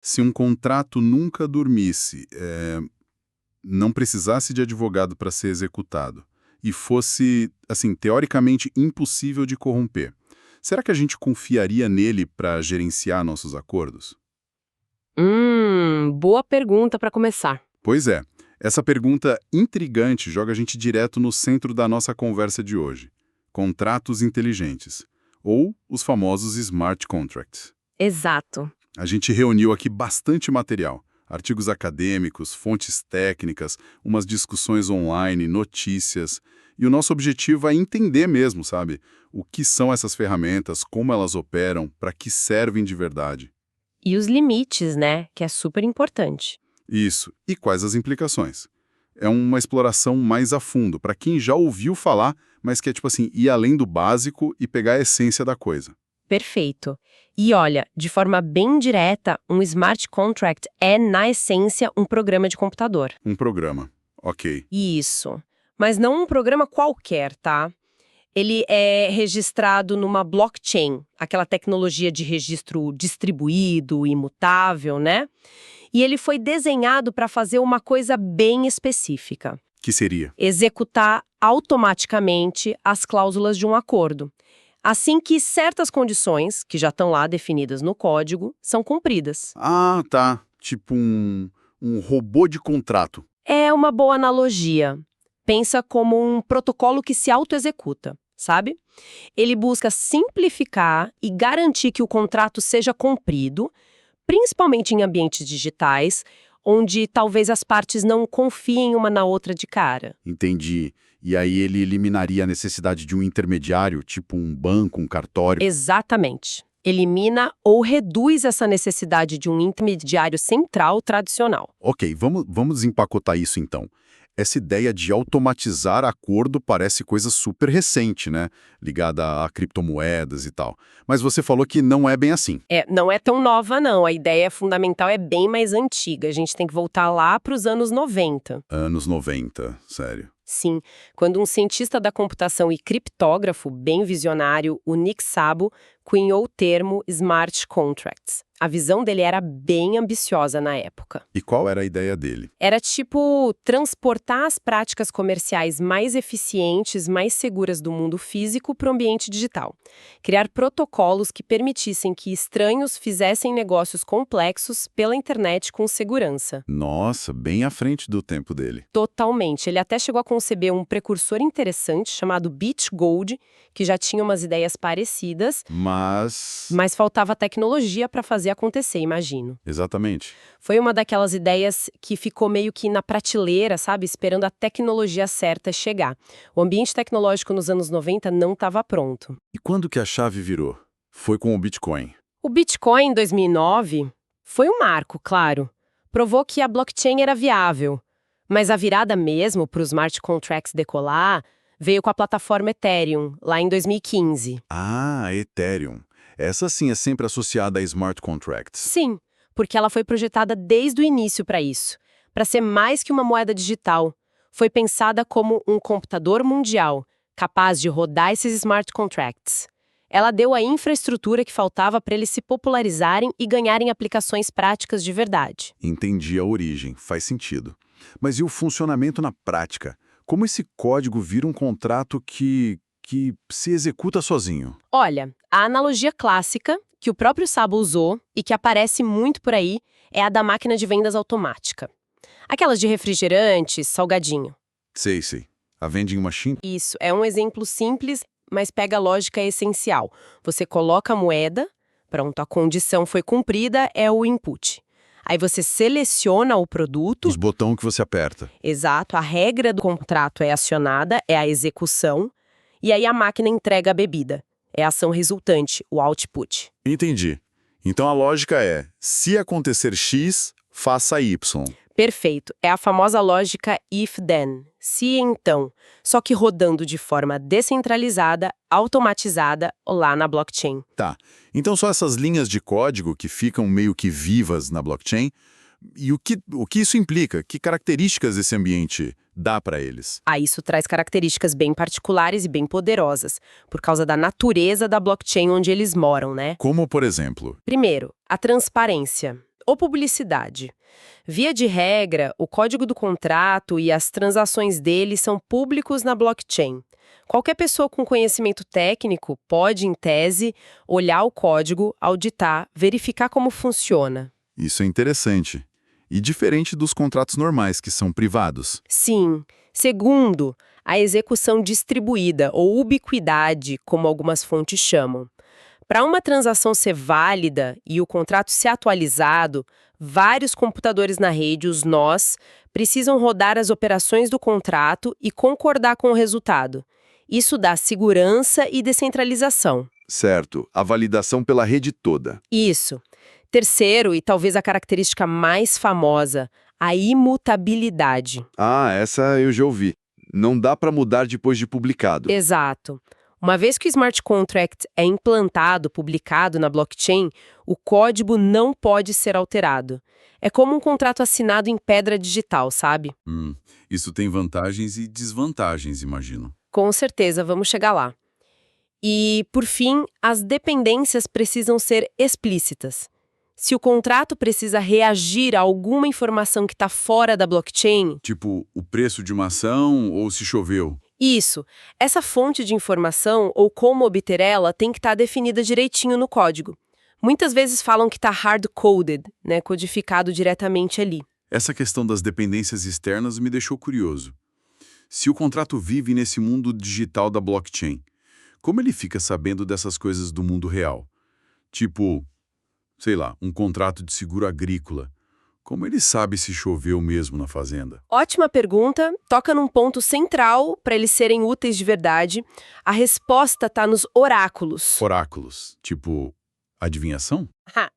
Se um contrato nunca dormisse, não precisasse de advogado para ser executado e fosse, assim, teoricamente impossível de corromper, será que a gente confiaria nele para gerenciar nossos acordos? Boa pergunta para começar. Pois é, essa pergunta intrigante joga a gente direto no centro da nossa conversa de hoje. Contratos inteligentes, ou os famosos smart contracts. Exato. A gente reuniu aqui bastante material, artigos acadêmicos, fontes técnicas, umas discussões online, notícias, e o nosso objetivo é entender mesmo, sabe? O que são essas ferramentas, como elas operam, para que servem de verdade. E os limites, né? Que é super importante. Isso, e quais as implicações. É uma exploração mais a fundo, para quem já ouviu falar, mas quer, tipo assim, ir além do básico e pegar a essência da coisa. Perfeito. E olha, de forma bem direta, um smart contract é, na essência, um programa de computador. Um programa. Ok. Isso. Mas não um programa qualquer, tá? Ele é registrado numa blockchain, aquela tecnologia de registro distribuído, imutável, né? E ele foi desenhado para fazer uma coisa bem específica: Que seria? executar automaticamente as cláusulas de um acordo, assim que certas condições, que já estão lá definidas no código, são cumpridas. Ah, tá. Tipo um robô de contrato. É uma boa analogia. Pensa como um protocolo que se autoexecuta, sabe? Ele busca simplificar e garantir que o contrato seja cumprido, principalmente em ambientes digitais, onde talvez as partes não confiem uma na outra de cara. Entendi. E aí ele eliminaria a necessidade de um intermediário, tipo um banco, um cartório. Exatamente. Elimina ou reduz essa necessidade de um intermediário central tradicional. Ok, vamos desempacotar isso então. Essa ideia de automatizar acordo parece coisa super recente, né? Ligada a criptomoedas e tal. Mas você falou que não é bem assim. Não é tão nova, não. A ideia fundamental é bem mais antiga. A gente tem que voltar lá para os anos 90. Anos 90, sério. Sim, quando um cientista da computação e criptógrafo bem visionário, o Nick Szabo, cunhou o termo smart contracts. A visão dele era bem ambiciosa na época. E qual era a ideia dele? Era tipo transportar as práticas comerciais mais eficientes, mais seguras do mundo físico para o ambiente digital. Criar protocolos que permitissem que estranhos fizessem negócios complexos pela internet com segurança. Nossa, bem à frente do tempo dele. Totalmente. Ele até chegou a conceber um precursor interessante chamado BitGold, que já tinha umas ideias parecidas, mas faltava tecnologia para fazer acontecer, imagino. Exatamente. Foi uma daquelas ideias que ficou meio que na prateleira, sabe, esperando a tecnologia certa chegar. O ambiente tecnológico nos anos 90 não estava pronto. E quando que a chave virou? Foi com o Bitcoin. O Bitcoin, em 2009, foi um marco, claro. Provou que a blockchain era viável. Mas a virada mesmo para os smart contracts decolar veio com a plataforma Ethereum, lá em 2015. Ah, Ethereum. Essa sim é sempre associada a smart contracts. Sim, porque ela foi projetada desde o início para isso, para ser mais que uma moeda digital. Foi pensada como um computador mundial, capaz de rodar esses smart contracts. Ela deu a infraestrutura que faltava para eles se popularizarem e ganharem aplicações práticas de verdade. Entendi a origem, faz sentido. Mas e o funcionamento na prática? Como esse código vira um contrato que se executa sozinho? Olha, a analogia clássica, que o próprio Szabo usou e que aparece muito por aí, é a da máquina de vendas automática. Aquelas de refrigerante, salgadinho. Sei. A vending machine? Isso, é um exemplo simples, mas pega a lógica essencial. Você coloca a moeda, pronto, a condição foi cumprida, é o input. Aí você seleciona o produto. Os botões que você aperta. Exato, a regra do contrato é acionada, é a execução, e aí a máquina entrega a bebida. É a ação resultante, o output. Entendi. Então a lógica é, se acontecer X, faça Y. Perfeito. É a famosa lógica if-then. Se então. Só que rodando de forma descentralizada, automatizada, lá na blockchain. Tá. Então só essas linhas de código que ficam meio que vivas na blockchain. E o que isso implica? Que características esse ambiente dá para eles? Isso traz características bem particulares e bem poderosas, por causa da natureza da blockchain onde eles moram, né? Como, por exemplo? Primeiro, a transparência. ou publicidade. Via de regra, o código do contrato e as transações dele são públicos na blockchain. Qualquer pessoa com conhecimento técnico pode, em tese, olhar o código, auditar, verificar como funciona. Isso é interessante. E diferente dos contratos normais, que são privados. Sim. Segundo, a execução distribuída, ou ubiquidade, como algumas fontes chamam. Para uma transação ser válida e o contrato ser atualizado, vários computadores na rede, os nós, precisam rodar as operações do contrato e concordar com o resultado. Isso dá segurança e descentralização. Certo, a validação pela rede toda. Isso. Terceiro, e talvez a característica mais famosa, a imutabilidade. Ah, essa eu já ouvi. Não dá para mudar depois de publicado. Exato. Uma vez que o smart contract é implantado, publicado na blockchain, o código não pode ser alterado. É como um contrato assinado em pedra digital, sabe? Isso tem vantagens e desvantagens, imagino. Com certeza, vamos chegar lá. E, por fim, as dependências precisam ser explícitas. Se o contrato precisa reagir a alguma informação que está fora da blockchain... Tipo, o preço de uma ação ou se choveu. Isso. Essa fonte de informação ou como obter ela tem que estar definida direitinho no código. Muitas vezes falam que está hard-coded, né, codificado diretamente ali. Essa questão das dependências externas me deixou curioso. Se o contrato vive nesse mundo digital da blockchain, como ele fica sabendo dessas coisas do mundo real? Tipo, sei lá, um contrato de seguro agrícola. Como ele sabe se choveu mesmo na fazenda? Ótima pergunta, toca num ponto central para eles serem úteis de verdade. A resposta está nos oráculos. Oráculos, tipo, adivinhação?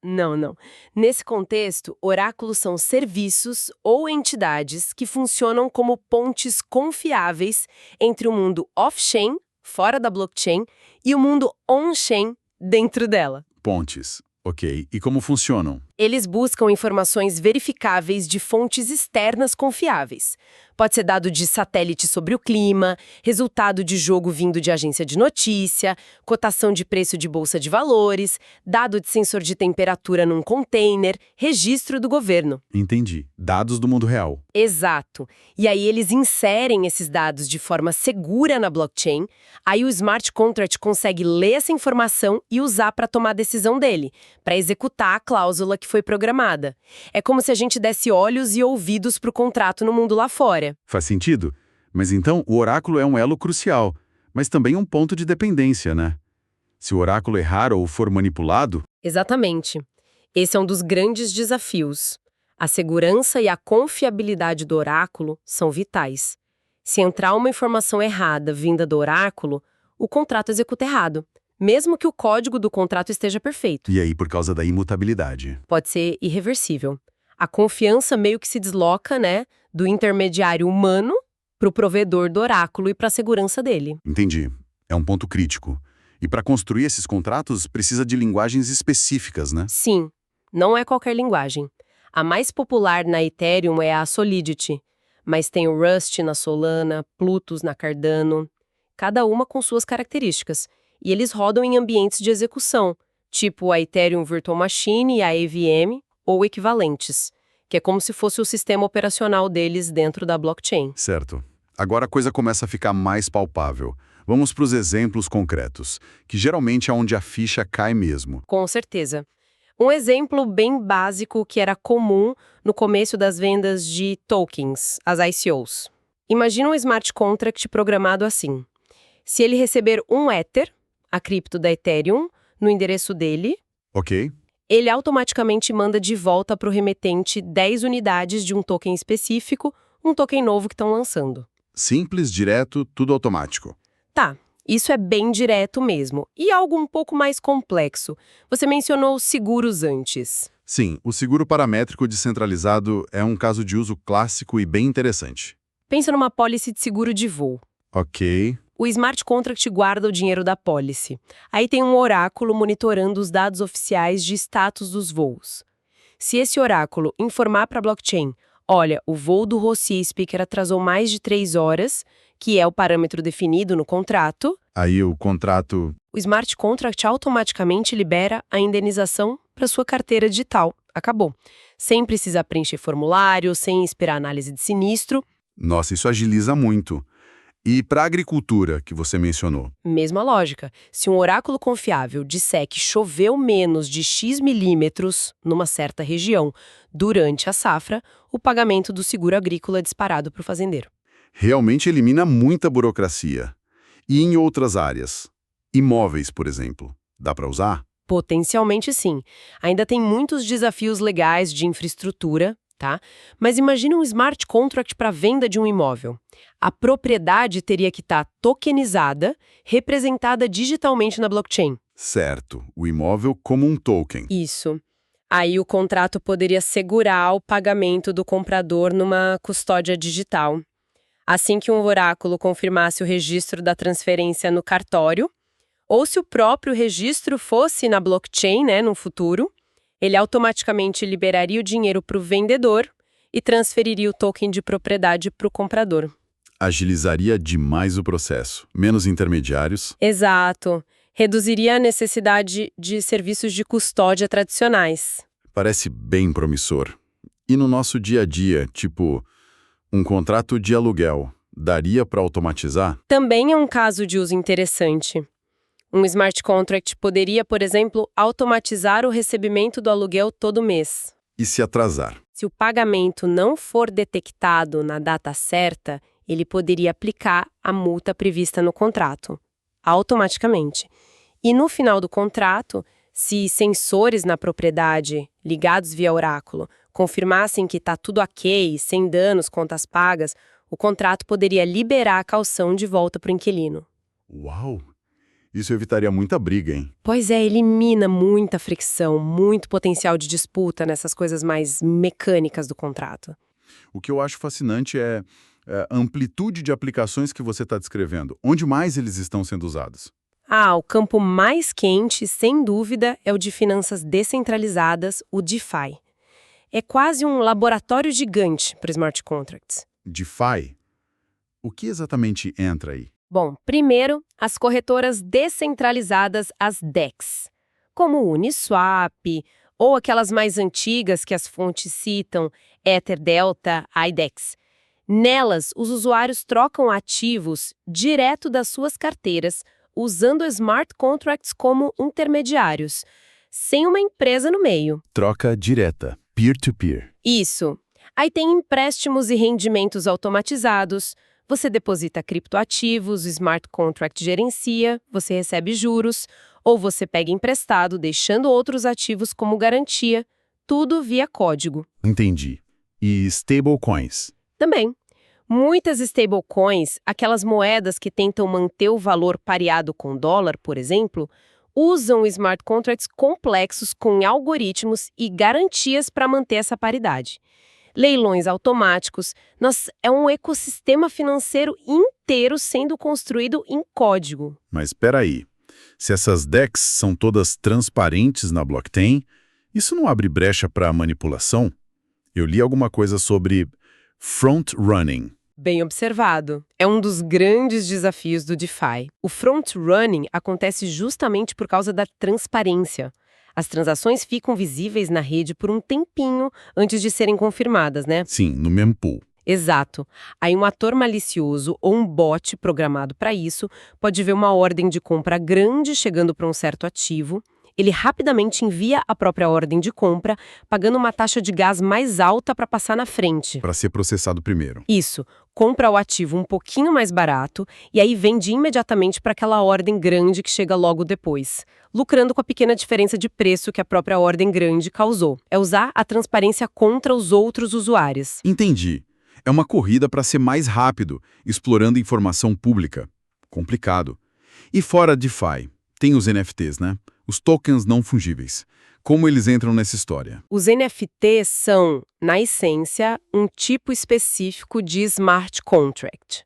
Não. Nesse contexto, oráculos são serviços ou entidades que funcionam como pontes confiáveis entre o mundo off-chain, fora da blockchain, e o mundo on-chain, dentro dela. Pontes. Ok. E como funcionam? Eles buscam informações verificáveis de fontes externas confiáveis. Pode ser dado de satélite sobre o clima, resultado de jogo vindo de agência de notícia, cotação de preço de bolsa de valores, dado de sensor de temperatura num container, registro do governo. Entendi. Dados do mundo real. Exato. E aí eles inserem esses dados de forma segura na blockchain, aí o smart contract consegue ler essa informação e usar para tomar a decisão dele, para executar a cláusula que foi programada. É como se a gente desse olhos e ouvidos para o contrato no mundo lá fora. Faz sentido? Mas então o oráculo é um elo crucial, mas também um ponto de dependência, né? Se o oráculo errar ou for manipulado... Exatamente. Esse é um dos grandes desafios. A segurança e a confiabilidade do oráculo são vitais. Se entrar uma informação errada vinda do oráculo, o contrato executa errado, mesmo que o código do contrato esteja perfeito. E aí, por causa da imutabilidade? Pode ser irreversível. A confiança meio que se desloca, né, do intermediário humano para o provedor do oráculo e para a segurança dele. Entendi. É um ponto crítico. E para construir esses contratos, precisa de linguagens específicas, né? Sim, não é qualquer linguagem. A mais popular na Ethereum é a Solidity, mas tem o Rust na Solana, Plutus na Cardano, cada uma com suas características. E eles rodam em ambientes de execução, tipo a Ethereum Virtual Machine e a EVM, ou equivalentes, que é como se fosse o sistema operacional deles dentro da blockchain. Certo. Agora a coisa começa a ficar mais palpável. Vamos para os exemplos concretos, que geralmente é onde a ficha cai mesmo. Com certeza. Um exemplo bem básico que era comum no começo das vendas de tokens, as ICOs. Imagina um smart contract programado assim. Se ele receber um Ether, a cripto da Ethereum, no endereço dele, Ok. ele automaticamente manda de volta para o remetente 10 unidades de um token específico, um token novo que estão lançando. Simples, direto, tudo automático. Tá, isso é bem direto mesmo. E algo um pouco mais complexo. Você mencionou seguros antes. Sim, o seguro paramétrico descentralizado é um caso de uso clássico e bem interessante. Pensa numa pólice de seguro de voo. Ok. O smart contract guarda o dinheiro da pólice. Aí tem um oráculo monitorando os dados oficiais de status dos voos. Se esse oráculo informar para a blockchain, olha, o voo do Rossi Speaker atrasou mais de 3 horas, que é o parâmetro definido no contrato, Aí o contrato... o smart contract automaticamente libera a indenização para sua carteira digital, Acabou. Sem precisar preencher formulário, sem esperar análise de sinistro. Nossa, isso agiliza muito. E para a agricultura, que você mencionou? Mesma lógica. Se um oráculo confiável disser que choveu menos de X milímetros numa certa região durante a safra, o pagamento do seguro agrícola é disparado para o fazendeiro. Realmente elimina muita burocracia. E em outras áreas? Imóveis, por exemplo. Dá para usar? Potencialmente sim. Ainda tem muitos desafios legais de infraestrutura, tá? Mas imagine um smart contract para venda de um imóvel. A propriedade teria que estar tokenizada, representada digitalmente na blockchain. Certo, o imóvel como um token. Isso. Aí o contrato poderia segurar o pagamento do comprador numa custódia digital. Assim que um oráculo confirmasse o registro da transferência no cartório, ou se o próprio registro fosse na blockchain, né, no futuro, ele automaticamente liberaria o dinheiro para o vendedor e transferiria o token de propriedade para o comprador. Agilizaria demais o processo. Menos intermediários. Exato. Reduziria a necessidade de serviços de custódia tradicionais. Parece bem promissor. E no nosso dia a dia, tipo, um contrato de aluguel, daria para automatizar? Também é um caso de uso interessante. Um smart contract poderia, por exemplo, automatizar o recebimento do aluguel todo mês. E se atrasar? Se o pagamento não for detectado na data certa, ele poderia aplicar a multa prevista no contrato, automaticamente. E no final do contrato, se sensores na propriedade, ligados via oráculo, confirmassem que está tudo ok, sem danos, contas pagas, o contrato poderia liberar a caução de volta para o inquilino. Uau! Isso evitaria muita briga, hein? Pois é, elimina muita fricção, muito potencial de disputa nessas coisas mais mecânicas do contrato. O que eu acho fascinante é a amplitude de aplicações que você está descrevendo. Onde mais eles estão sendo usados? O campo mais quente, sem dúvida, é o de finanças descentralizadas, o DeFi. É quase um laboratório gigante para smart contracts. DeFi? O que exatamente entra aí? Bom, primeiro, as corretoras descentralizadas, as DEX, como o Uniswap, ou aquelas mais antigas que as fontes citam, Ether, Delta, IDEX. Nelas, os usuários trocam ativos direto das suas carteiras, usando smart contracts como intermediários, sem uma empresa no meio. Troca direta, peer-to-peer. Isso. Aí tem empréstimos e rendimentos automatizados. Você deposita criptoativos, o smart contract gerencia, você recebe juros, ou você pega emprestado, deixando outros ativos como garantia, tudo via código. Entendi. E stablecoins? Também. Muitas stablecoins, aquelas moedas que tentam manter o valor pareado com o dólar, por exemplo, usam smart contracts complexos com algoritmos e garantias para manter essa paridade. Leilões automáticos, é um ecossistema financeiro inteiro sendo construído em código. Mas espera aí. Se essas DEX são todas transparentes na blockchain, isso não abre brecha para manipulação? Eu li alguma coisa sobre front-running. Bem observado. É um dos grandes desafios do DeFi. O front-running acontece justamente por causa da transparência. As transações ficam visíveis na rede por um tempinho antes de serem confirmadas, né? Sim, no mempool. Exato. Aí um ator malicioso ou um bot programado para isso pode ver uma ordem de compra grande chegando para um certo ativo. Ele rapidamente envia a própria ordem de compra, pagando uma taxa de gás mais alta para passar na frente. Para ser processado primeiro. Isso. Compra o ativo um pouquinho mais barato e aí vende imediatamente para aquela ordem grande que chega logo depois, lucrando com a pequena diferença de preço que a própria ordem grande causou. É usar a transparência contra os outros usuários. Entendi. É uma corrida para ser mais rápido, explorando informação pública. Complicado. E fora DeFi, tem os NFTs, né? Os tokens não fungíveis. Como eles entram nessa história? Os NFTs são, na essência, um tipo específico de smart contract.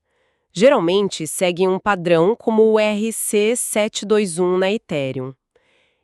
Geralmente, seguem um padrão como o RC721 na Ethereum.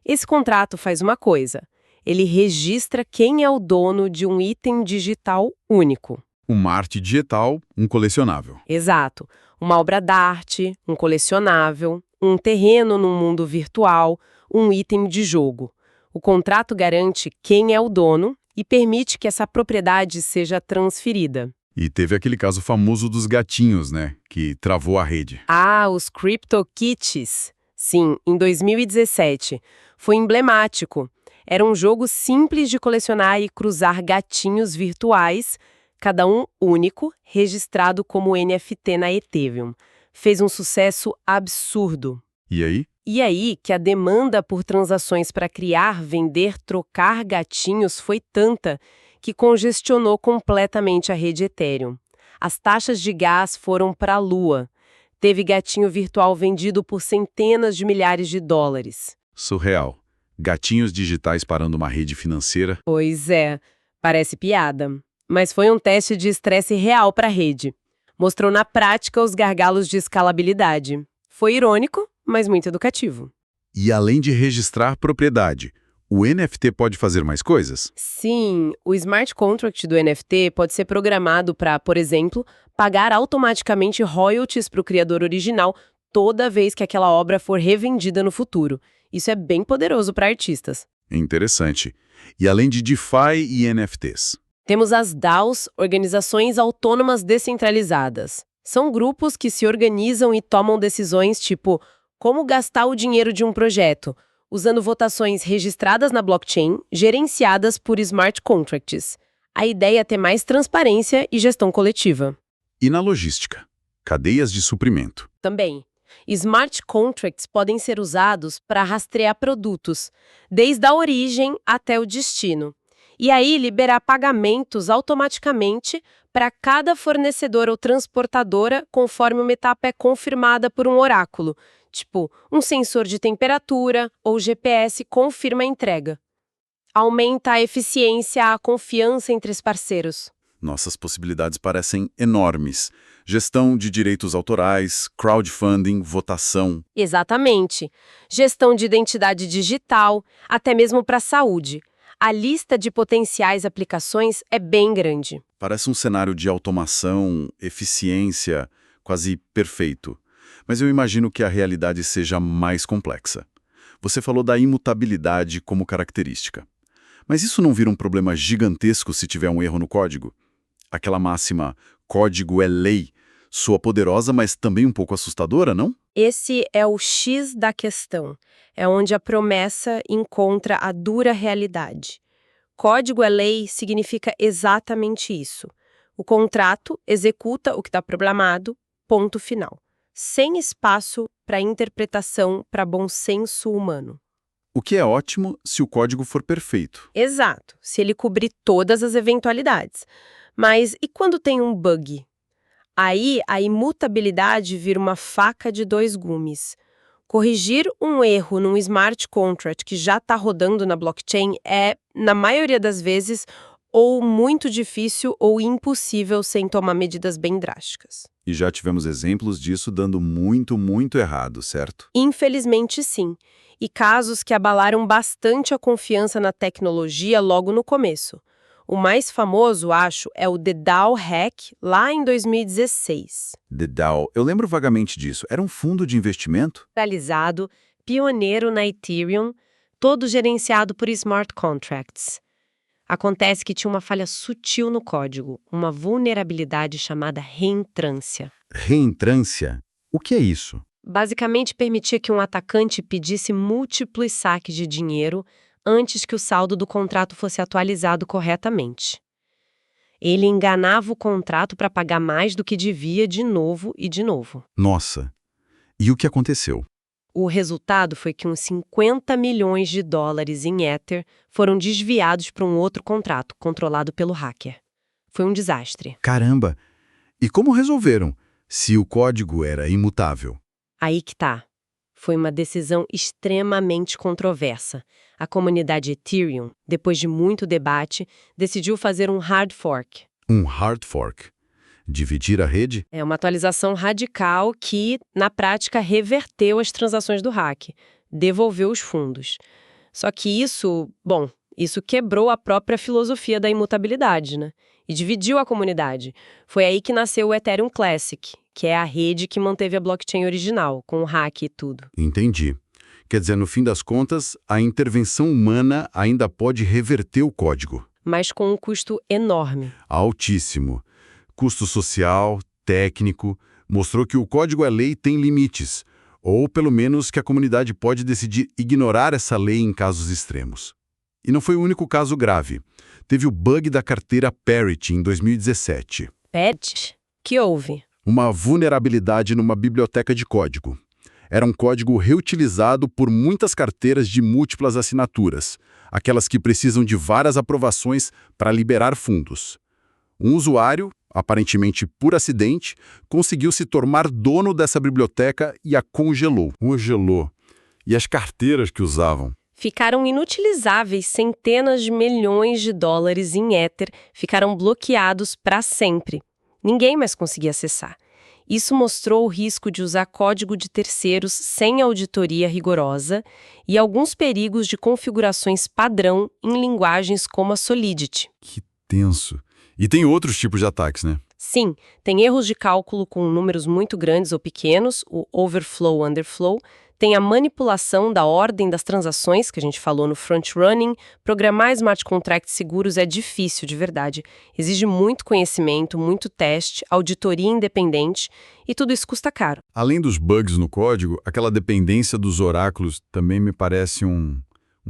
Esse contrato faz uma coisa: ele registra quem é o dono de um item digital único. Uma arte digital, um colecionável. Exato. Uma obra d'arte, um colecionável, um terreno num mundo virtual, um item de jogo. O contrato garante quem é o dono e permite que essa propriedade seja transferida. E teve aquele caso famoso dos gatinhos, né? Que travou a rede. Ah, os CryptoKitties. Sim, em 2017. Foi emblemático. Era um jogo simples de colecionar e cruzar gatinhos virtuais, cada um único, registrado como NFT na Ethereum. Fez um sucesso absurdo. E aí? E aí que a demanda por transações para criar, vender, trocar gatinhos foi tanta que congestionou completamente a rede Ethereum. As taxas de gás foram para a lua. Teve gatinho virtual vendido por centenas de milhares de dólares. Surreal. Gatinhos digitais parando uma rede financeira. Pois é, parece piada. Mas foi um teste de estresse real para a rede. Mostrou na prática os gargalos de escalabilidade. Foi irônico, mas muito educativo. E além de registrar propriedade, o NFT pode fazer mais coisas? Sim, o smart contract do NFT pode ser programado para, por exemplo, pagar automaticamente royalties para o criador original toda vez que aquela obra for revendida no futuro. Isso é bem poderoso para artistas. Interessante. E além de DeFi e NFTs? Temos as DAOs, organizações autônomas descentralizadas. São grupos que se organizam e tomam decisões tipo como gastar o dinheiro de um projeto, usando votações registradas na blockchain, gerenciadas por smart contracts. A ideia é ter mais transparência e gestão coletiva. E na logística? Cadeias de suprimento. Também, smart contracts podem ser usados para rastrear produtos, desde a origem até o destino. E aí liberar pagamentos automaticamente para cada fornecedor ou transportadora conforme uma etapa é confirmada por um oráculo, tipo um sensor de temperatura ou GPS confirma a entrega. Aumenta a eficiência, a confiança entre os parceiros. Nossas possibilidades parecem enormes. Gestão de direitos autorais, crowdfunding, votação. Exatamente. Gestão de identidade digital, até mesmo para a saúde. A lista de potenciais aplicações é bem grande. Parece um cenário de automação, eficiência, quase perfeito. Mas eu imagino que a realidade seja mais complexa. Você falou da imutabilidade como característica. Mas isso não vira um problema gigantesco se tiver um erro no código? Aquela máxima, código é lei, soa poderosa, mas também um pouco assustadora, não? Esse é o X da questão. É onde a promessa encontra a dura realidade. Código é lei significa exatamente isso. O contrato executa o que está programado, ponto final. Sem espaço para interpretação, para bom senso humano. O que é ótimo se o código for perfeito. Exato, se ele cobrir todas as eventualidades. Mas e quando tem um bug? Aí a imutabilidade vira uma faca de dois gumes. Corrigir um erro num smart contract que já está rodando na blockchain é, na maioria das vezes, ou muito difícil ou impossível sem tomar medidas bem drásticas. E já tivemos exemplos disso dando muito errado, certo? Infelizmente, sim. E casos que abalaram bastante a confiança na tecnologia logo no começo. O mais famoso, acho, é o The DAO Hack, lá em 2016. The DAO, eu lembro vagamente disso. Era um fundo de investimento? Realizado, pioneiro na Ethereum, todo gerenciado por smart contracts. Acontece que tinha uma falha sutil no código, uma vulnerabilidade chamada reentrância. Reentrância? O que é isso? Basicamente permitia que um atacante pedisse múltiplos saques de dinheiro antes que o saldo do contrato fosse atualizado corretamente. Ele enganava o contrato para pagar mais do que devia de novo e de novo. Nossa! E o que aconteceu? O resultado foi que uns 50 milhões de dólares em Ether foram desviados para um outro contrato, controlado pelo hacker. Foi um desastre. Caramba! E como resolveram, se o código era imutável? Aí que tá. Foi uma decisão extremamente controversa. A comunidade Ethereum, depois de muito debate, decidiu fazer um hard fork. Um hard fork? Dividir a rede? É uma atualização radical que, na prática, reverteu as transações do hack, devolveu os fundos. Só que isso quebrou a própria filosofia da imutabilidade, né? E dividiu a comunidade. Foi aí que nasceu o Ethereum Classic, que é a rede que manteve a blockchain original, com o hack e tudo. Entendi. Quer dizer, no fim das contas, a intervenção humana ainda pode reverter o código. Mas com um custo enorme. Altíssimo. Custo social, técnico, mostrou que o código-lei tem limites, ou pelo menos que a comunidade pode decidir ignorar essa lei em casos extremos. E não foi o único caso grave. Teve o bug da carteira Parity em 2017. Parity? Que houve? Uma vulnerabilidade numa biblioteca de código. Era um código reutilizado por muitas carteiras de múltiplas assinaturas, aquelas que precisam de várias aprovações para liberar fundos. Um usuário, aparentemente por acidente, conseguiu se tornar dono dessa biblioteca e a congelou. Congelou. E as carteiras que usavam? Ficaram inutilizáveis. Centenas de milhões de dólares em Ether ficaram bloqueados para sempre. Ninguém mais conseguia acessar. Isso mostrou o risco de usar código de terceiros sem auditoria rigorosa e alguns perigos de configurações padrão em linguagens como a Solidity. Que tenso. E tem outros tipos de ataques, né? Sim, tem erros de cálculo com números muito grandes ou pequenos, o overflow, underflow. Tem a manipulação da ordem das transações, que a gente falou no front-running. Programar smart contracts seguros é difícil, de verdade. Exige muito conhecimento, muito teste, auditoria independente, e tudo isso custa caro. Além dos bugs no código, aquela dependência dos oráculos também me parece um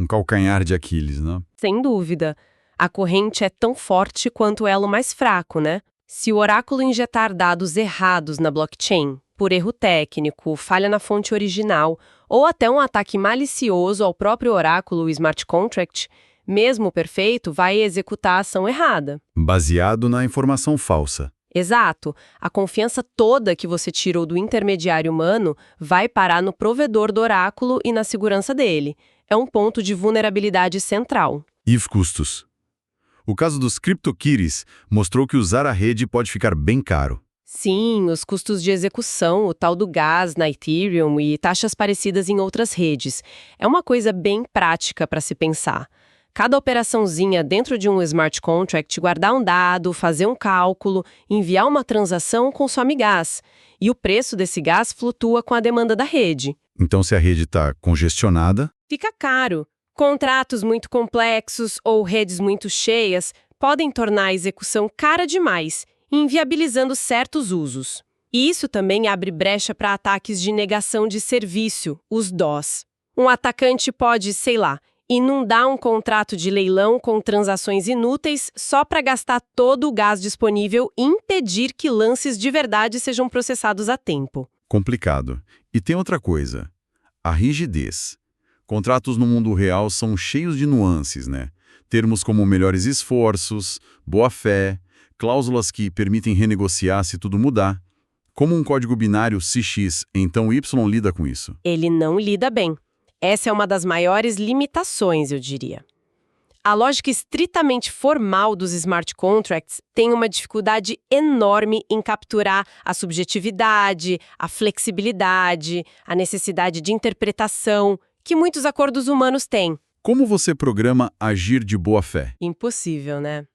calcanhar de Aquiles, né? Sem dúvida. A corrente é tão forte quanto o elo mais fraco, né? Se o oráculo injetar dados errados na blockchain, por erro técnico, falha na fonte original, ou até um ataque malicioso ao próprio oráculo, o smart contract, mesmo perfeito, vai executar a ação errada. Baseado na informação falsa. Exato. A confiança toda que você tirou do intermediário humano vai parar no provedor do oráculo e na segurança dele. É um ponto de vulnerabilidade central. E os custos? O caso dos CryptoKitties mostrou que usar a rede pode ficar bem caro. Sim, os custos de execução, o tal do gas na Ethereum e taxas parecidas em outras redes. É uma coisa bem prática para se pensar. Cada operaçãozinha dentro de um smart contract, guardar um dado, fazer um cálculo, enviar uma transação consome gás. E o preço desse gás flutua com a demanda da rede. Então, se a rede está congestionada, Fica caro. Contratos muito complexos ou redes muito cheias podem tornar a execução cara demais, inviabilizando certos usos. E isso também abre brecha para ataques de negação de serviço, os DOS. Um atacante pode, sei lá, inundar um contrato de leilão com transações inúteis só para gastar todo o gás disponível e impedir que lances de verdade sejam processados a tempo. complicado. E tem outra coisa, a rigidez. Contratos no mundo real são cheios de nuances, né? Termos como melhores esforços, boa-fé, cláusulas que permitem renegociar se tudo mudar. Como um código binário CX, então Y lida com isso? Ele não lida bem. Essa é uma das maiores limitações, eu diria. A lógica estritamente formal dos smart contracts tem uma dificuldade enorme em capturar a subjetividade, a flexibilidade, a necessidade de interpretação que muitos acordos humanos têm. Como você programa agir de boa-fé? Impossível, né?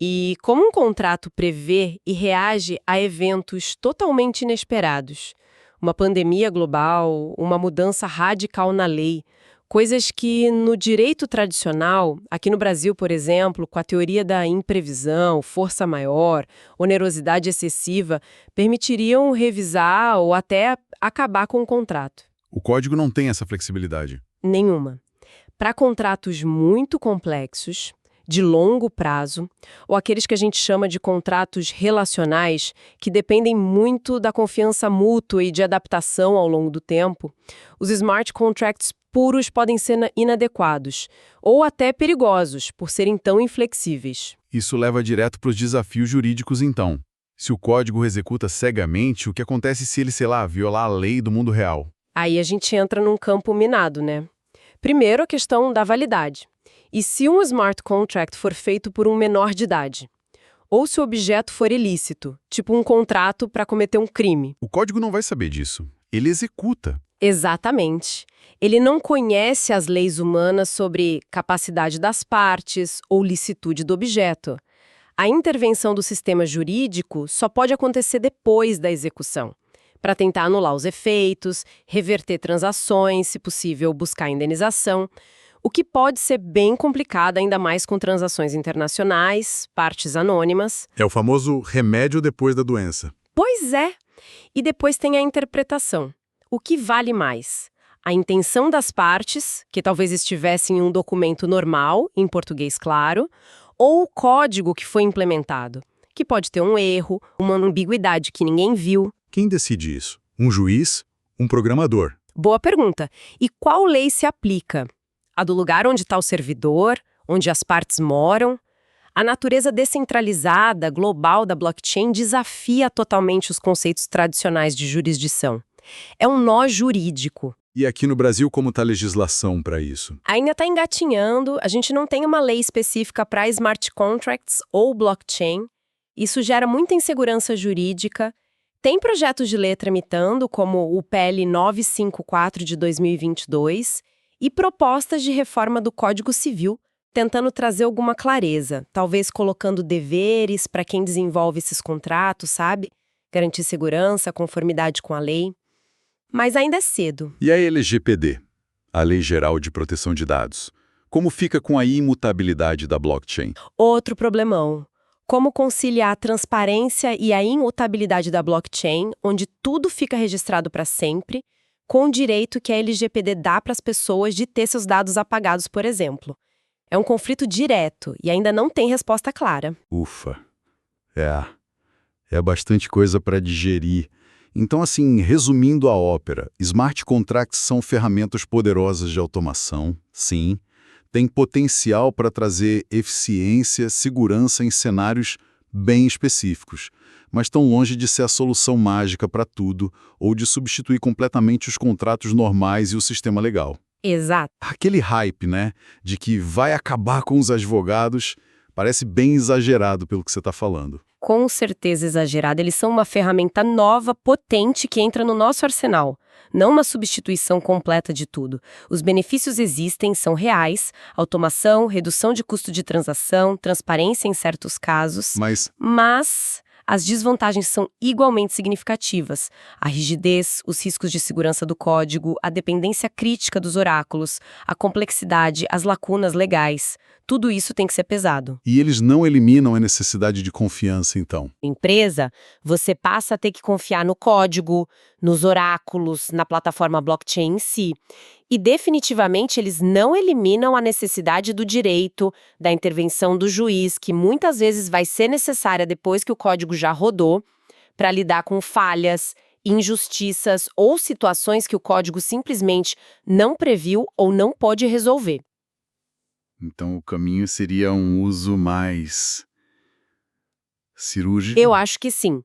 E como um contrato prevê e reage a eventos totalmente inesperados? Uma pandemia global, uma mudança radical na lei, coisas que no direito tradicional, aqui no Brasil, por exemplo, com a teoria da imprevisão, força maior, onerosidade excessiva, permitiriam revisar ou até acabar com o contrato. O código não tem essa flexibilidade. Nenhuma. Para contratos muito complexos, de longo prazo, ou aqueles que a gente chama de contratos relacionais, que dependem muito da confiança mútua e de adaptação ao longo do tempo, os smart contracts puros podem ser inadequados, ou até perigosos, por serem tão inflexíveis. Isso leva direto para os desafios jurídicos, então. Se o código executa cegamente, o que acontece se ele, sei lá, violar a lei do mundo real? Aí a gente entra num campo minado, né? Primeiro, a questão da validade. E se um smart contract for feito por um menor de idade? Ou se o objeto for ilícito, tipo um contrato para cometer um crime? O código não vai saber disso. Ele executa. Exatamente. Ele não conhece as leis humanas sobre capacidade das partes ou licitude do objeto. A intervenção do sistema jurídico só pode acontecer depois da execução. para tentar anular os efeitos, reverter transações, se possível, buscar indenização. O que pode ser bem complicado, ainda mais com transações internacionais, partes anônimas. É o famoso remédio depois da doença. Pois é! E depois tem a interpretação. O que vale mais? A intenção das partes, que talvez estivesse em um documento normal, em português claro, ou o código que foi implementado, que pode ter um erro, uma ambiguidade que ninguém viu. Quem decide isso? Um juiz? Um programador? Boa pergunta. E qual lei se aplica? A do lugar onde está o servidor, onde as partes moram? A natureza descentralizada, global da blockchain desafia totalmente os conceitos tradicionais de jurisdição. É um nó jurídico. E aqui no Brasil, como está a legislação para isso? Ainda está engatinhando, a gente não tem uma lei específica para smart contracts ou blockchain. Isso gera muita insegurança jurídica. Tem projetos de lei tramitando, como o PL 954 de 2022, e propostas de reforma do Código Civil, tentando trazer alguma clareza, talvez colocando deveres para quem desenvolve esses contratos, sabe? Garantir segurança, conformidade com a lei. Mas ainda é cedo. E a LGPD, a Lei Geral de Proteção de Dados? Como fica com a imutabilidade da blockchain? Outro problemão. Como conciliar a transparência e a imutabilidade da blockchain, onde tudo fica registrado para sempre, com o direito que a LGPD dá para as pessoas de ter seus dados apagados, por exemplo. É um conflito direto e ainda não tem resposta clara. Ufa. É bastante coisa para digerir. Então, assim, resumindo a ópera, smart contracts são ferramentas poderosas de automação, sim, têm potencial para trazer eficiência, segurança em cenários bem específicos, mas estão longe de ser a solução mágica para tudo ou de substituir completamente os contratos normais e o sistema legal. Exato. Aquele hype, né, de que vai acabar com os advogados, parece bem exagerado pelo que você está falando. Com certeza exagerada, eles são uma ferramenta nova, potente, que entra no nosso arsenal. Não uma substituição completa de tudo. Os benefícios existem, são reais, automação, redução de custo de transação, transparência em certos casos. Mas as desvantagens são igualmente significativas. A rigidez, os riscos de segurança do código, a dependência crítica dos oráculos, a complexidade, as lacunas legais. Tudo isso tem que ser pesado. E eles não eliminam a necessidade de confiança, então? Empresa, você passa a ter que confiar no código, nos oráculos, na plataforma blockchain em si. E definitivamente eles não eliminam a necessidade do direito, da intervenção do juiz, que muitas vezes vai ser necessária depois que o código já rodou, para lidar com falhas, injustiças ou situações que o código simplesmente não previu ou não pode resolver. Então o caminho seria um uso mais cirúrgico? Eu acho que sim.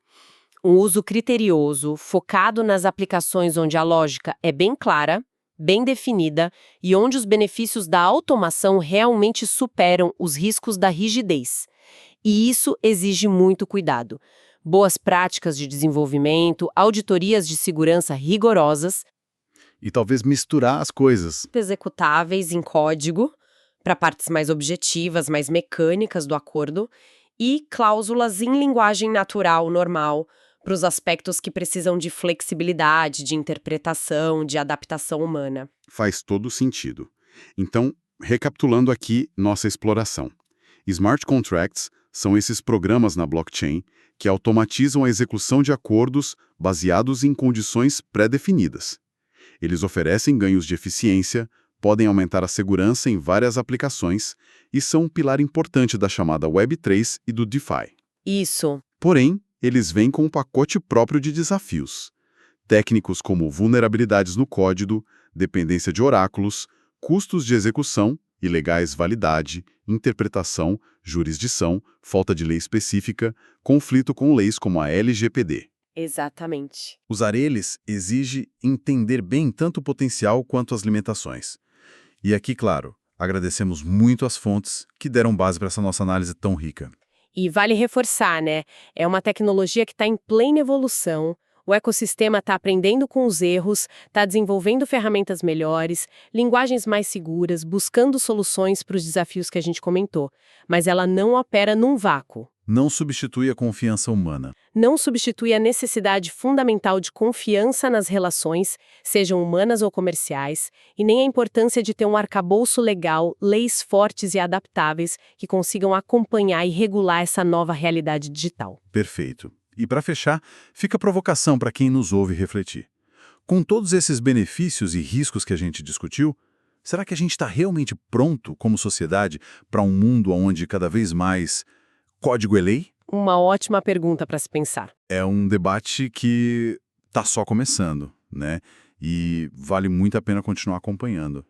Um uso criterioso, focado nas aplicações onde a lógica é bem clara, bem definida e onde os benefícios da automação realmente superam os riscos da rigidez. E isso exige muito cuidado. Boas práticas de desenvolvimento, auditorias de segurança rigorosas. E talvez misturar as coisas. Executáveis em código, para partes mais objetivas, mais mecânicas do acordo, e cláusulas em linguagem natural, normal, para os aspectos que precisam de flexibilidade, de interpretação, de adaptação humana. Faz todo sentido. Então, recapitulando aqui nossa exploração. Smart contracts são esses programas na blockchain que automatizam a execução de acordos baseados em condições pré-definidas. Eles oferecem ganhos de eficiência, podem aumentar a segurança em várias aplicações e são um pilar importante da chamada Web3 e do DeFi. Isso. Porém, eles vêm com um pacote próprio de desafios. Técnicos como vulnerabilidades no código, dependência de oráculos, custos de execução, ilegais validade, interpretação, jurisdição, falta de lei específica, conflito com leis como a LGPD. Exatamente. Usar eles exige entender bem tanto o potencial quanto as limitações. E aqui, claro, agradecemos muito as fontes que deram base para essa nossa análise tão rica. E vale reforçar, né? É uma tecnologia que está em plena evolução. O ecossistema está aprendendo com os erros, está desenvolvendo ferramentas melhores, linguagens mais seguras, buscando soluções para os desafios que a gente comentou. Mas ela não opera num vácuo. Não substitui a confiança humana. Não substitui a necessidade fundamental de confiança nas relações, sejam humanas ou comerciais, e nem a importância de ter um arcabouço legal, leis fortes e adaptáveis que consigam acompanhar e regular essa nova realidade digital. Perfeito. E para fechar, fica a provocação para quem nos ouve refletir. Com todos esses benefícios e riscos que a gente discutiu, será que a gente está realmente pronto como sociedade para um mundo onde cada vez mais código é lei? Uma ótima pergunta para se pensar. É um debate que está só começando, né? E vale muito a pena continuar acompanhando.